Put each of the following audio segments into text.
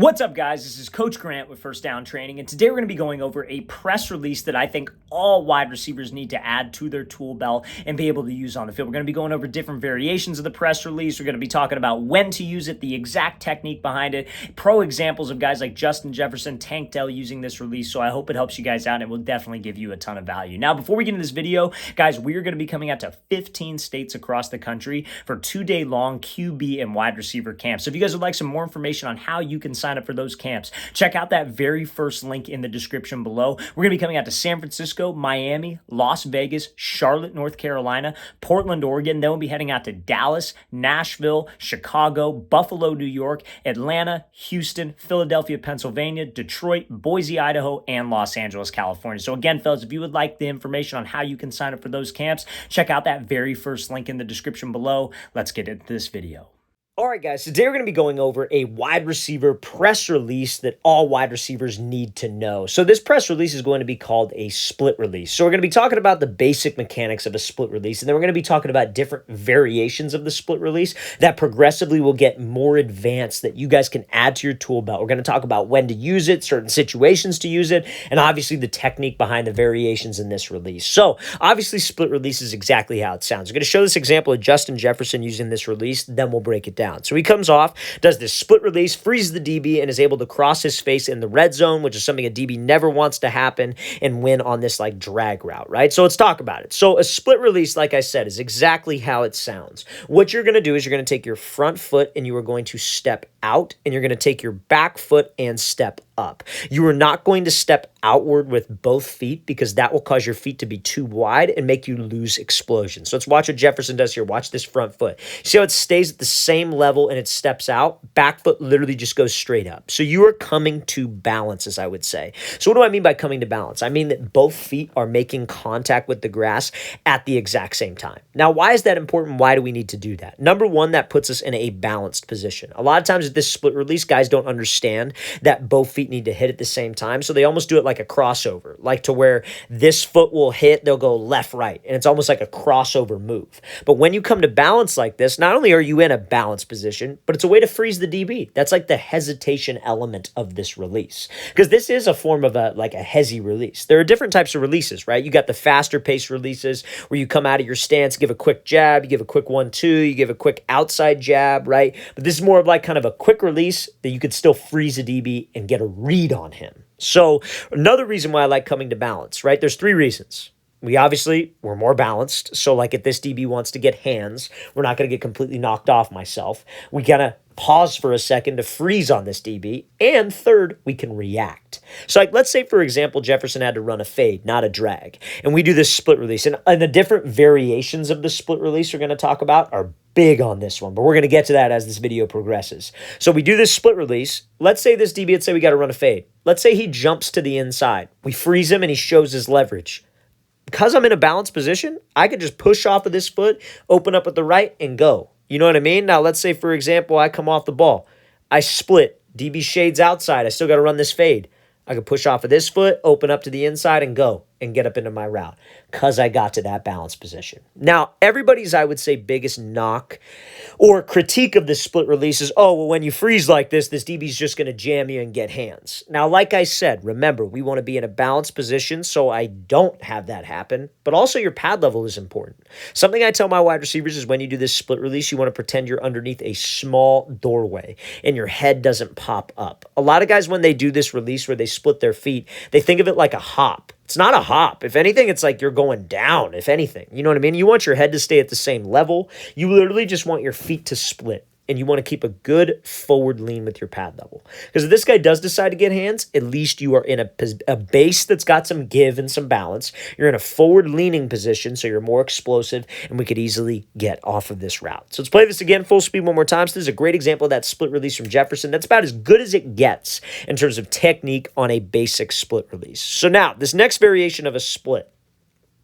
What's up, guys? This is Coach Grant with First Down Training, and today we're going to be going over a press release that I think all wide receivers need to add to their tool belt and be able to use on the field. We're going to be going over different variations of the press release. We're going to be talking about when to use it, the exact technique behind it, pro examples of guys like Justin Jefferson, Tank Dell using this release, so I hope it helps you guys out and it will definitely give you a ton of value. Now, before we get into this video, guys, we are going to be coming out to 15 states across the country for 2-day-long QB and wide receiver camps. So if you guys would like some more information on how you can sign up for those camps, check out that very first link in the description below. We're going to be coming out to San Francisco, Miami, Las Vegas, Charlotte, North Carolina, Portland, Oregon. Then we'll be heading out to Dallas, Nashville, Chicago, Buffalo, New York, Atlanta, Houston, Philadelphia, Pennsylvania, Detroit, Boise, Idaho, and Los Angeles, California. So again, fellas, if you would like the information on how you can sign up for those camps, check out that very first link in the description below. Let's get into this video. All right, guys, today we're going to be going over a wide receiver press release that all wide receivers need to know. So this press release is going to be called a split release. So we're going to be talking about the basic mechanics of a split release, and then we're going to be talking about different variations of the split release that progressively will get more advanced that you guys can add to your tool belt. We're going to talk about when to use it, certain situations to use it, and obviously the technique behind the variations in this release. So obviously split release is exactly how it sounds. I'm going to show this example of Justin Jefferson using this release, then we'll break it down. So he comes off, does this split release, freezes the DB, and is able to cross his face in the red zone, which is something a DB never wants to happen, and win on this like drag route, right? So let's talk about it. So a split release, like I said, is exactly how it sounds. What you're going to do is you're going to take your front foot and you are going to step out, and you're going to take your back foot and step up. You are not going to step outward with both feet because that will cause your feet to be too wide and make you lose explosion. So let's watch what Jefferson does here. Watch this front foot. See how it stays at the same level and it steps out? Back foot literally just goes straight up. So you are coming to balance, as I would say. So what do I mean by coming to balance? I mean that both feet are making contact with the grass at the exact same time. Now, why is that important? Why do we need to do that? Number one, that puts us in a balanced position. A lot of times with this split release, guys don't understand that both feet need to hit at the same time. So they almost do it like a crossover, like to where this foot will hit, they'll go left, right. And it's almost like a crossover move. But when you come to balance like this, not only are you in a balanced position, but it's a way to freeze the DB. That's like the hesitation element of this release. Because this is a form of a hezi release. There are different types of releases, right? You got the faster pace releases where you come out of your stance, give a quick jab, you give a quick 1-2, you give a quick outside jab, right? But this is more of like kind of a quick release that you could still freeze a DB and get a read on him. So another reason why I like coming to balance, right? There's three reasons. We're more balanced. So like if this DB wants to get hands, we're not going to get completely knocked off myself. We got to pause for a second to freeze on this DB. And third, we can react. So like, let's say, for example, Jefferson had to run a fade, not a drag. And we do this split release. And the different variations of the split release we're going to talk about are big on this one, but we're going to get to that as this video progresses. So we do this split release. Let's say this DB, let's say we got to run a fade. Let's say he jumps to the inside. We freeze him and he shows his leverage. Because I'm in a balanced position, I could just push off of this foot, open up with the right, and go. You know what I mean? Now, let's say, for example, I come off the ball. I split. DB shades outside. I still got to run this fade. I could push off of this foot, open up to the inside, and go and get up into my route because I got to that balanced position. Now, everybody's, I would say, biggest knock or critique of this split release is, oh, well, when you freeze like this DB's just going to jam you and get hands. Now, like I said, remember, we want to be in a balanced position so I don't have that happen, but also your pad level is important. Something I tell my wide receivers is when you do this split release, you want to pretend you're underneath a small doorway and your head doesn't pop up. A lot of guys, when they do this release where they split their feet, they think of it like a hop. It's not a hop. If anything, it's like you're going down, if anything. You know what I mean? You want your head to stay at the same level. You literally just want your feet to split. And you want to keep a good forward lean with your pad level. Because if this guy does decide to get hands, at least you are in a base that's got some give and some balance. You're in a forward-leaning position, so you're more explosive, and we could easily get off of this route. So let's play this again full speed one more time. So this is a great example of that split release from Jefferson. That's about as good as it gets in terms of technique on a basic split release. So now, this next variation of a split,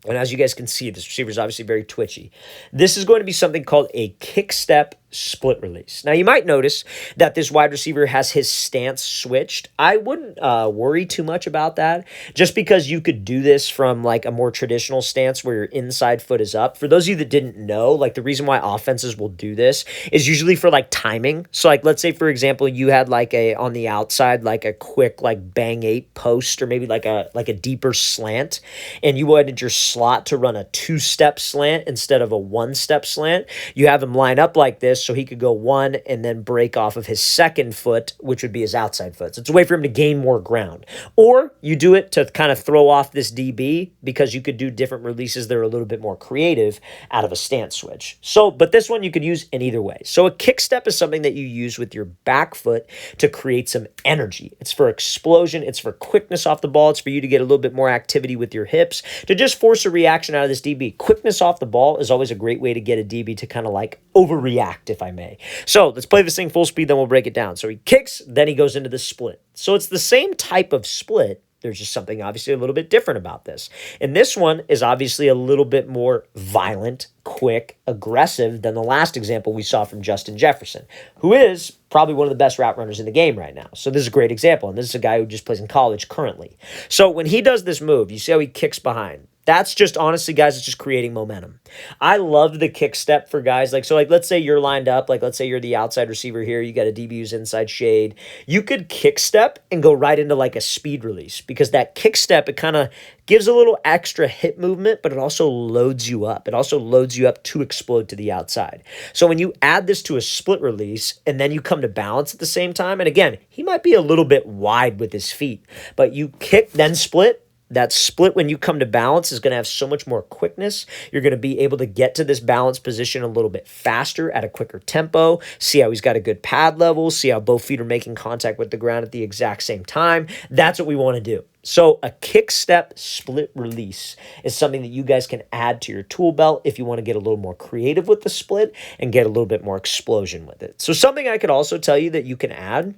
and as you guys can see, this receiver is obviously very twitchy. This is going to be something called a kick step split release. Now, you might notice that this wide receiver has his stance switched. I wouldn't worry too much about that, just because you could do this from like a more traditional stance where your inside foot is up. For those of you that didn't know, like the reason why offenses will do this is usually for like timing. So like, let's say for example, you had like on the outside, like a quick like bang 8 post, or maybe like a deeper slant, and you wanted your slot to run a 2-step slant instead of a 1-step slant. You have him line up like this so he could go 1 and then break off of his second foot, which would be his outside foot. So it's a way for him to gain more ground. Or you do it to kind of throw off this DB, because you could do different releases that are a little bit more creative out of a stance switch. So, but this one you could use in either way. So a kick step is something that you use with your back foot to create some energy. It's for explosion. It's for quickness off the ball. It's for you to get a little bit more activity with your hips to just force a reaction out of this DB. Quickness off the ball is always a great way to get a DB to kind of like overreact, if I may. So let's play this thing full speed, then we'll break it down. So he kicks, then he goes into the split. So it's the same type of split. There's just something obviously a little bit different about this. And this one is obviously a little bit more violent, quick, aggressive than the last example we saw from Justin Jefferson, who is probably one of the best route runners in the game right now. So this is a great example. And this is a guy who just plays in college currently. So when he does this move, you see how he kicks behind. That's just, honestly, guys, it's just creating momentum. I love the kick step for guys. Like, so like, let's say you're lined up. Like, let's say you're the outside receiver here. You got a DB who's inside shade. You could kick step and go right into like a speed release, because that kick step, it kind of gives a little extra hip movement, but it also loads you up. It also loads you up to explode to the outside. So when you add this to a split release and then you come to balance at the same time, and again, he might be a little bit wide with his feet, but you kick, then split. That split, when you come to balance, is going to have so much more quickness. You're going to be able to get to this balance position a little bit faster at a quicker tempo. See how he's got a good pad level. See how both feet are making contact with the ground at the exact same time. That's what we want to do. So a kick step split release is something that you guys can add to your tool belt if you want to get a little more creative with the split and get a little bit more explosion with it. So something I could also tell you that you can add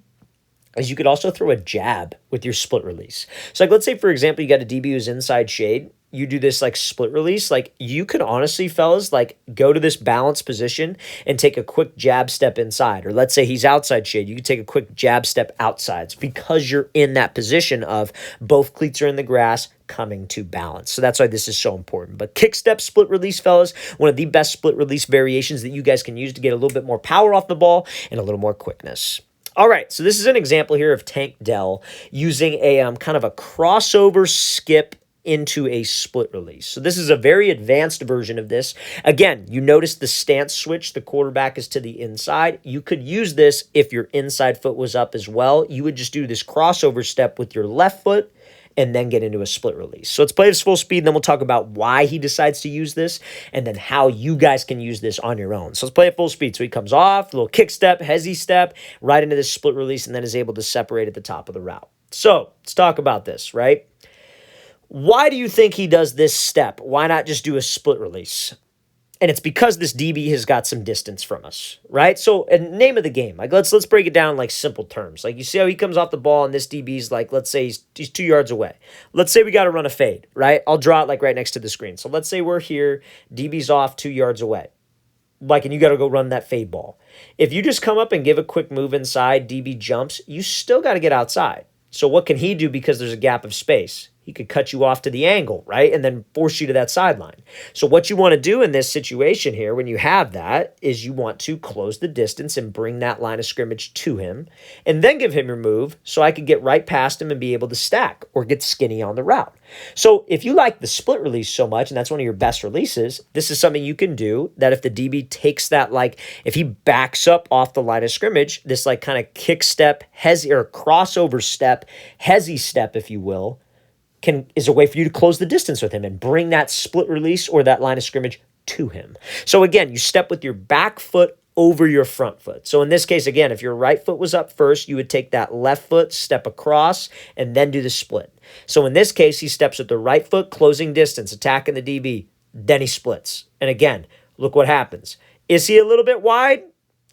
is you could also throw a jab with your split release. So like, let's say, for example, you got a DB who's inside shade. You do this like split release. Like, you could honestly, fellas, like go to this balance position and take a quick jab step inside. Or let's say he's outside shade. You could take a quick jab step outside. It's because you're in that position of both cleats are in the grass, coming to balance. So that's why this is so important. But kick step split release, fellas, one of the best split release variations that you guys can use to get a little bit more power off the ball and a little more quickness. All right, so this is an example here of Tank Dell using a kind of a crossover skip into a split release. So this is a very advanced version of this. Again, you notice the stance switch. The quarterback is to the inside. You could use this if your inside foot was up as well. You would just do this crossover step with your left foot and then get into a split release. So let's play this full speed, and then we'll talk about why he decides to use this and then how you guys can use this on your own. So let's play it full speed. So he comes off, a little kick step, hezzy step, right into this split release, and then is able to separate at the top of the route. So let's talk about this, right? Why do you think he does this step? Why not just do a split release? And it's because this DB has got some distance from us, right? So, and name of the game, like let's break it down in like simple terms. Like, you see how he comes off the ball and this DB's like, let's say he's 2 yards away. Let's say we got to run a fade, right? I'll draw it like right next to the screen. So let's say we're here, DB's off 2 yards away. Like, and you got to go run that fade ball. If you just come up and give a quick move inside, DB jumps, you still got to get outside. So what can he do because there's a gap of space? He could cut you off to the angle, right? And then force you to that sideline. So what you want to do in this situation here, when you have that, is you want to close the distance and bring that line of scrimmage to him and then give him your move so I could get right past him and be able to stack or get skinny on the route. So if you like the split release so much, and that's one of your best releases, this is something you can do that if the DB takes that, like if he backs up off the line of scrimmage, this like kind of kick step, hezzy or crossover step, hezzy step, if you will, is a way for you to close the distance with him and bring that split release or that line of scrimmage to him. So again, you step with your back foot over your front foot. So in this case, again, if your right foot was up first, you would take that left foot, step across, and then do the split. So in this case, he steps with the right foot, closing distance, attacking the DB, then he splits. And again, look what happens. Is he a little bit wide?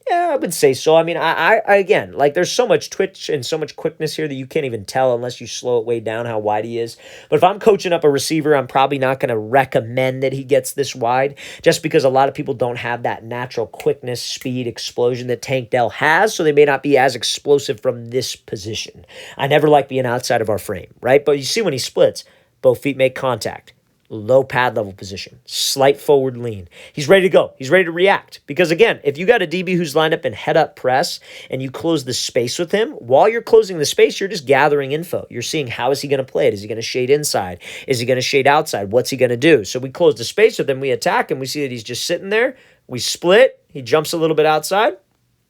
Yeah, I would say so. I mean, I again, like there's so much twitch and so much quickness here that you can't even tell unless you slow it way down how wide he is. But if I'm coaching up a receiver, I'm probably not going to recommend that he gets this wide just because a lot of people don't have that natural quickness, speed, explosion that Tank Dell has, so they may not be as explosive from this position. I never like being outside of our frame, right? But you see when he splits, both feet make contact. Low pad level position, slight forward lean. He's ready to go. He's ready to react. Because again, if you got a DB who's lined up in head up press and you close the space with him, while you're closing the space, you're just gathering info. You're seeing how is he going to play it? Is he going to shade inside? Is he going to shade outside? What's he going to do? So we close the space with him. We attack him. We see that he's just sitting there. We split. He jumps a little bit outside.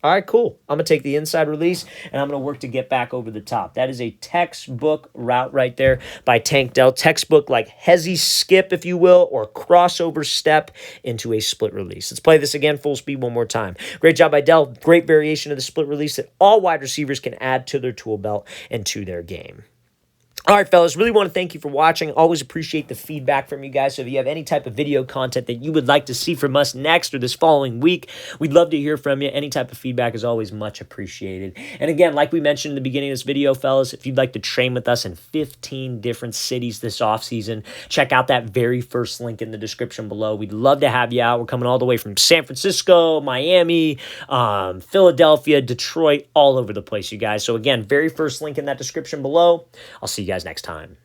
All right, cool. I'm going to take the inside release, and I'm going to work to get back over the top. That is a textbook route right there by Tank Dell. Textbook like hezzy skip, if you will, or crossover step into a split release. Let's play this again, full speed one more time. Great job by Dell. Great variation of the split release that all wide receivers can add to their tool belt and to their game. All right, fellas, really want to thank you for watching. Always appreciate the feedback from you guys. So if you have any type of video content that you would like to see from us next or this following week, we'd love to hear from you. Any type of feedback is always much appreciated. And again, like we mentioned in the beginning of this video, fellas, if you'd like to train with us in 15 different cities this offseason, check out that very first link in the description below. We'd love to have you out. We're coming all the way from San Francisco, Miami, Philadelphia, Detroit, all over the place, you guys. So again, very first link in that description below. I'll see you guys next time.